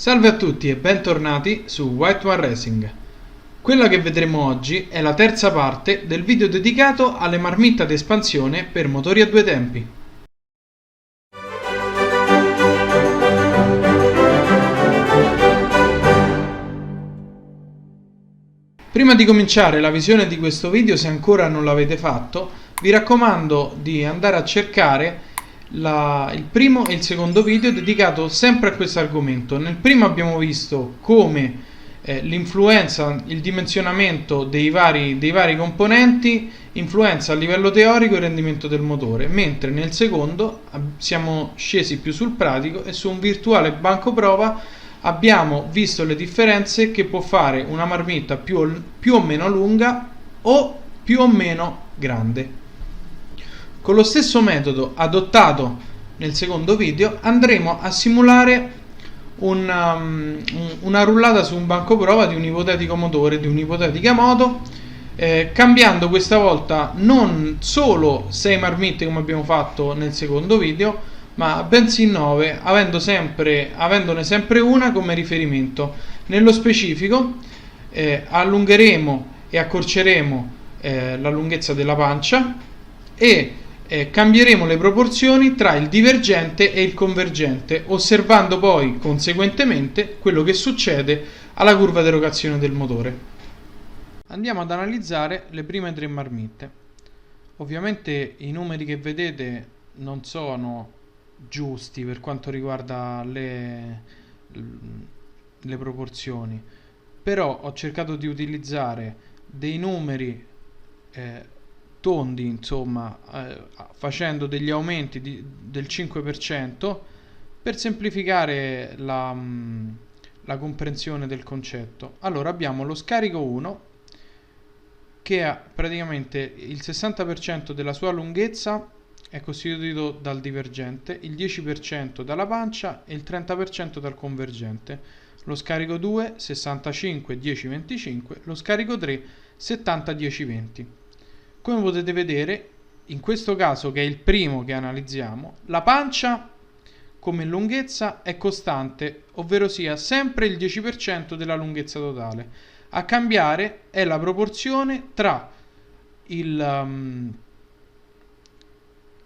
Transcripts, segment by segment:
Salve a tutti e bentornati su White One Racing. Quella che vedremo oggi è la terza parte del video dedicato alle marmitte ad espansione per motori a due tempi. Prima di cominciare la visione di questo video, se ancora non l'avete fatto, vi raccomando di andare a cercare il primo e il secondo video dedicato sempre a questo argomento. Nel primo abbiamo visto come l'influenza, il dimensionamento dei vari componenti influenza a livello teorico il rendimento del motore, mentre nel secondo siamo scesi più sul pratico e su un virtuale banco prova abbiamo visto le differenze che può fare una marmitta più o meno lunga o più o meno grande. Con lo stesso metodo adottato nel secondo video andremo a simulare una rullata su un banco prova di un ipotetico motore, di un'ipotetica moto, cambiando questa volta non solo 6 marmitte come abbiamo fatto nel secondo video, ma bensì 9, avendone sempre una come riferimento. Nello specifico allungheremo e accorceremo la lunghezza della pancia e cambieremo le proporzioni tra il divergente e il convergente, osservando poi conseguentemente quello che succede alla curva di rotazione del motore. Andiamo ad analizzare le prime 3 marmitte. Ovviamente i numeri che vedete non sono giusti per quanto riguarda le proporzioni, però ho cercato di utilizzare dei numeri tondi, insomma, facendo degli aumenti del 5% per semplificare la comprensione del concetto. Allora abbiamo lo scarico 1 che ha praticamente il 60% della sua lunghezza è costituito dal divergente, il 10% dalla pancia e il 30% dal convergente. Lo scarico 2 65 10 25, lo scarico 3 70 10 20. Come potete vedere, in questo caso che è il primo che analizziamo, la pancia come lunghezza è costante, ovvero sia sempre il 10% della lunghezza totale. A cambiare è la proporzione tra il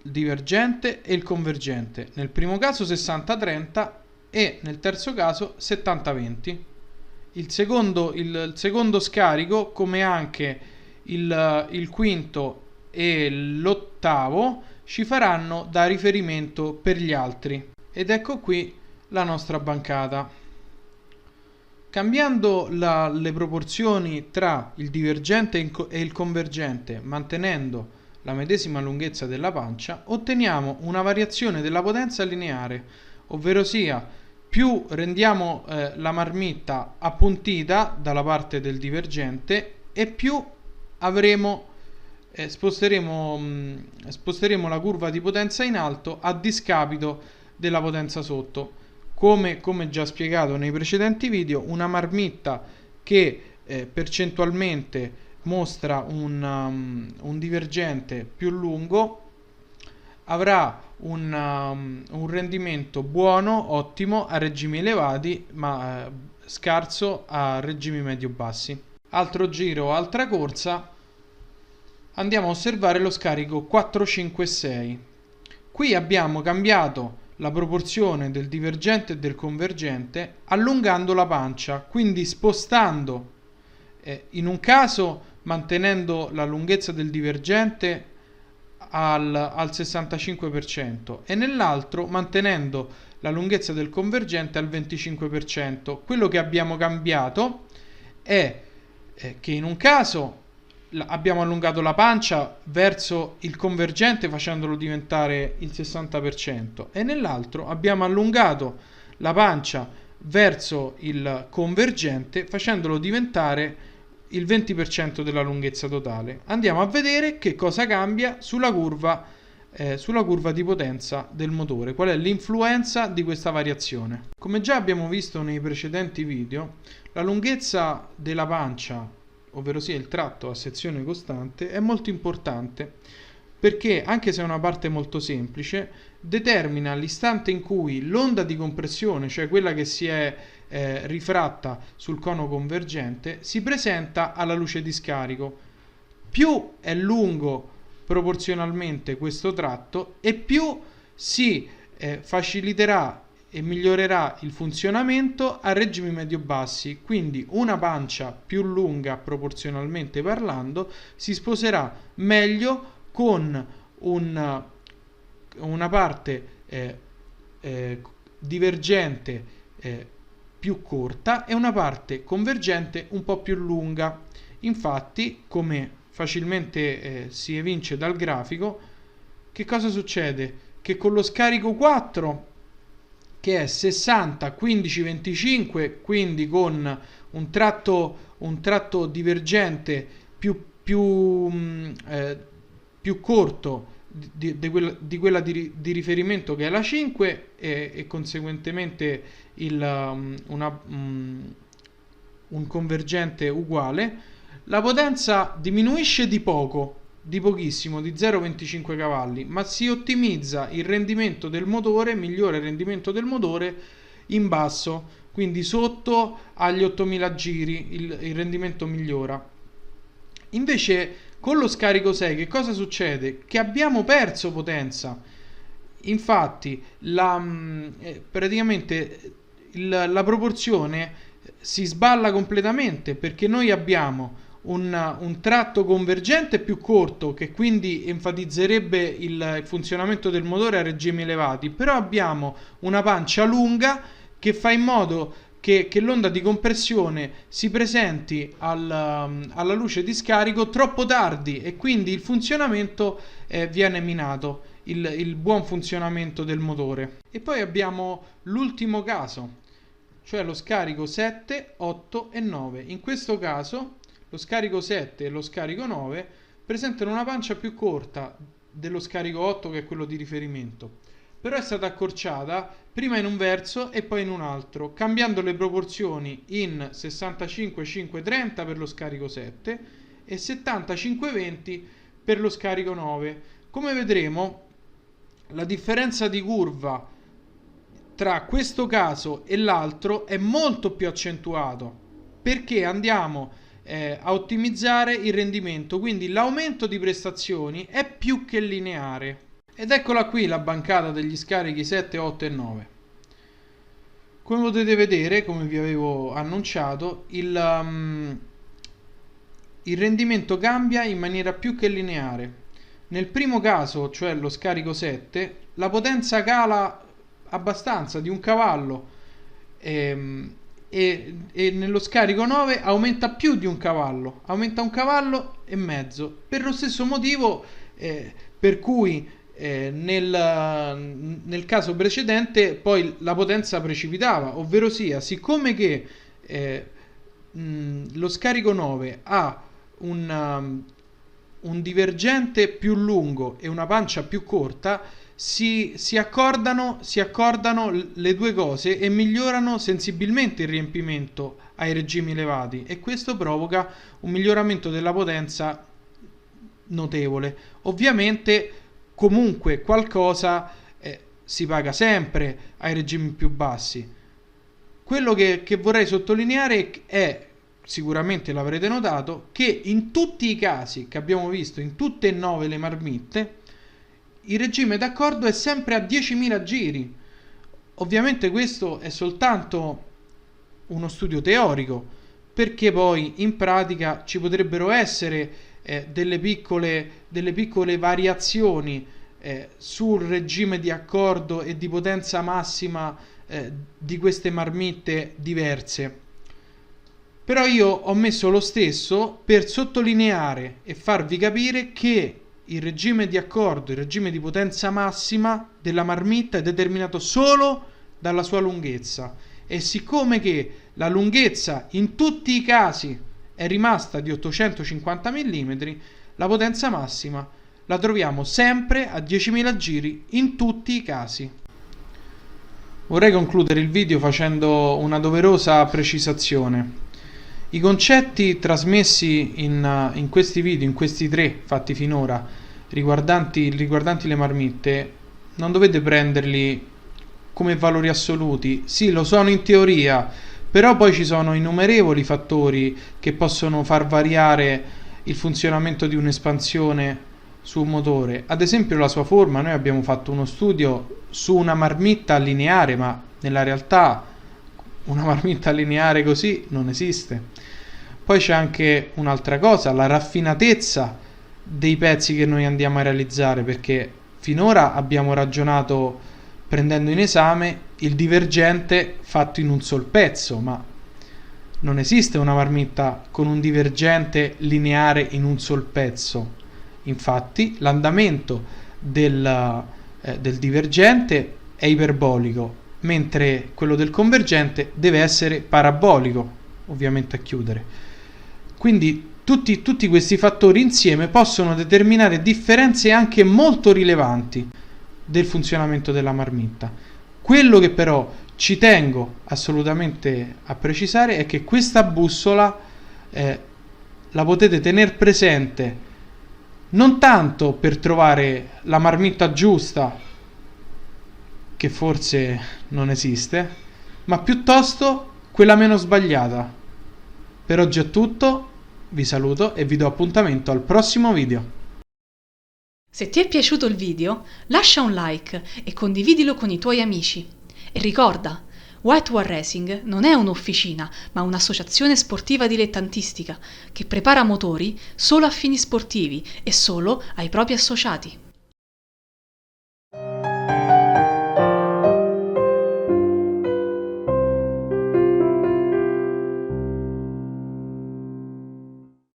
divergente e il convergente. Nel primo caso 60-30 e nel terzo caso 70-20. Il secondo scarico, come anche il quinto e l'ottavo, ci faranno da riferimento per gli altri. Ed ecco qui la nostra bancata. Cambiando le proporzioni tra il divergente e il convergente, mantenendo la medesima lunghezza della pancia, otteniamo una variazione della potenza lineare, ovvero sia più rendiamo la marmitta appuntita dalla parte del divergente e più sposteremo la curva di potenza in alto a discapito della potenza sotto. Come già spiegato nei precedenti video, una marmitta che percentualmente mostra un divergente più lungo avrà un rendimento buono, ottimo a regimi elevati, ma scarso a regimi medio-bassi. Altro giro, altra corsa, andiamo a osservare lo scarico 4, 5 e 6. Qui abbiamo cambiato la proporzione del divergente e del convergente allungando la pancia, quindi spostando in un caso mantenendo la lunghezza del divergente al 65% e nell'altro mantenendo la lunghezza del convergente al 25%. Quello che abbiamo cambiato è che in un caso abbiamo allungato la pancia verso il convergente facendolo diventare il 60% e nell'altro abbiamo allungato la pancia verso il convergente facendolo diventare il 20% della lunghezza totale. Andiamo a vedere che cosa cambia sulla curva di potenza del motore, qual è l'influenza di questa variazione. Come già abbiamo visto nei precedenti video, la lunghezza della pancia, ovvero sia il tratto a sezione costante, è molto importante perché, anche se è una parte molto semplice, determina l'istante in cui l'onda di compressione, cioè quella che si è rifratta sul cono convergente, si presenta alla luce di scarico. Più è lungo proporzionalmente questo tratto e più si faciliterà e migliorerà il funzionamento a regimi medio-bassi, quindi una pancia più lunga proporzionalmente parlando si sposerà meglio con una parte divergente più corta e una parte convergente un po' più lunga. Infatti, come facilmente si evince dal grafico, che cosa succede? Che con lo scarico 4, che è 60 15 25, quindi con un tratto divergente più corto di quella di riferimento, che è la 5, e conseguentemente un convergente uguale, la potenza diminuisce di poco, di pochissimo, di 0,25 cavalli, ma si ottimizza il rendimento del motore, migliora il rendimento del motore in basso, quindi sotto agli 8000 giri il rendimento migliora. Invece con lo scarico 6 che cosa succede? Che abbiamo perso potenza. Infatti praticamente la proporzione si sballa completamente, perché noi abbiamo un tratto convergente più corto, che quindi enfatizzerebbe il funzionamento del motore a regimi elevati, però abbiamo una pancia lunga che fa in modo che l'onda di compressione si presenti alla luce di scarico troppo tardi, e quindi il funzionamento viene minato, il buon funzionamento del motore. E poi abbiamo l'ultimo caso, cioè lo scarico 7, 8 e 9. In questo caso lo scarico 7 e lo scarico 9 presentano una pancia più corta dello scarico 8, che è quello di riferimento, però è stata accorciata prima in un verso e poi in un altro, cambiando le proporzioni in 65-5-30 per lo scarico 7 e 70-5-20 per lo scarico 9. Come vedremo, la differenza di curva tra questo caso e l'altro è molto più accentuato, perché andiamo a ottimizzare il rendimento, quindi l'aumento di prestazioni è più che lineare. Ed eccola qui la bancata degli scarichi 7, 8 e 9. Come potete vedere, come vi avevo annunciato, il rendimento cambia in maniera più che lineare. Nel primo caso, cioè lo scarico 7, la potenza cala abbastanza, di un cavallo, e nello scarico 9 aumenta più di un cavallo, aumenta 1,5 cavalli, per lo stesso motivo per cui nel caso precedente poi la potenza precipitava, ovvero sia, siccome che lo scarico 9 ha un divergente più lungo e una pancia più corta, si accordano le due cose e migliorano sensibilmente il riempimento ai regimi elevati, e questo provoca un miglioramento della potenza notevole. Ovviamente comunque qualcosa si paga sempre ai regimi più bassi. Quello che vorrei sottolineare è, sicuramente l'avrete notato, che in tutti i casi che abbiamo visto, in tutte e 9 le marmitte, il regime d'accordo è sempre a 10.000 giri. Ovviamente questo è soltanto uno studio teorico, perché poi in pratica ci potrebbero essere delle piccole variazioni sul regime di accordo e di potenza massima di queste marmitte diverse. Però io ho messo lo stesso per sottolineare e farvi capire che il regime di accordo, il regime di potenza massima della marmitta è determinato solo dalla sua lunghezza, e siccome che la lunghezza in tutti i casi è rimasta di 850 mm, la potenza massima la troviamo sempre a 10.000 giri in tutti i casi. Vorrei concludere il video facendo una doverosa precisazione. I concetti trasmessi in questi video, in questi 3 fatti finora, riguardanti le marmitte, non dovete prenderli come valori assoluti. Sì, lo sono in teoria, però poi ci sono innumerevoli fattori che possono far variare il funzionamento di un'espansione su un motore. Ad esempio la sua forma. Noi abbiamo fatto uno studio su una marmitta lineare, ma nella realtà una marmitta lineare così non esiste. Poi c'è anche un'altra cosa, la raffinatezza dei pezzi che noi andiamo a realizzare, perché finora abbiamo ragionato prendendo in esame il divergente fatto in un sol pezzo, ma non esiste una marmitta con un divergente lineare in un sol pezzo. Infatti l'andamento del divergente è iperbolico, mentre quello del convergente deve essere parabolico, ovviamente a chiudere. Quindi tutti questi fattori insieme possono determinare differenze anche molto rilevanti del funzionamento della marmitta. Quello che però ci tengo assolutamente a precisare è che questa bussola la potete tenere presente non tanto per trovare la marmitta giusta, che forse non esiste, ma piuttosto quella meno sbagliata. Per oggi è tutto, vi saluto e vi do appuntamento al prossimo video. Se ti è piaciuto il video, lascia un like e condividilo con i tuoi amici. E ricorda, White War Racing non è un'officina, ma un'associazione sportiva dilettantistica che prepara motori solo a fini sportivi e solo ai propri associati.